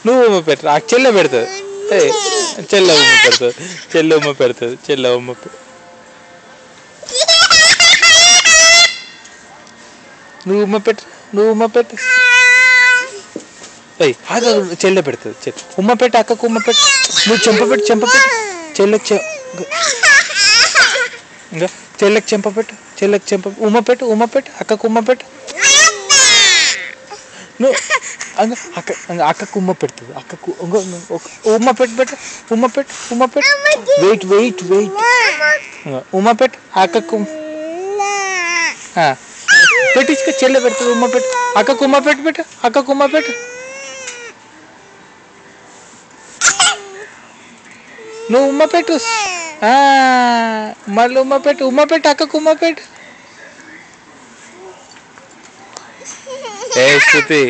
నువ్వు ఉమ్మ పెట్టు, ఆ చెల్లె పెడుతుంది. చెల్లె ఉమ్మ పెడుతుంది, చెల్లె ఉమ్మ పెడుతుంది, చెల్లె ఉమ్మ నువ్వు ఉమ్మ పెట్టు, నువ్వు ఉమ్మ పెట్టు. అక్క చెల్లె పెడుతుంది. ఉమ్మ పెట్టు, అక్కకు ఉమ్మ పెట్టు. నువ్వు చెంప పెట్టు, చెంప పెట్టు. చెల్లెకి ఇంకా చెల్లెకి చెంప పెట్టు, చెల్లెకి చెంప ఉమ్మ పెట్టు, ఉమ్మ పెట్టు, అక్కకు ఉమ్మ పెట్టు. నువ్వు అక్క అక్కకు ఉమ్మ పెడుతుంది. అక్కకు ఉమ్మ పెట్టు, పెట్టు ఉమ్మ పెట్టు, ఉమ్మ పెట్టు. Wait wait wait. ఉమ్మ పెట్టు అక్కకు పెట్టించుకో. చెల్లె పెడుతుంది, ఉమ్మ పెట్టు. అక్కకు ఉమ్మ పెట్టు, పెట్టు అక్కకు ఉమ్మ పెట్టు. నువ్వు ఉమ్మ పెట్టు, మళ్ళీ ఉమ్మ పెట్టు, ఉమ్మ పెట్టు అక్కకు ఉమ్మ పెట్టు. శృతి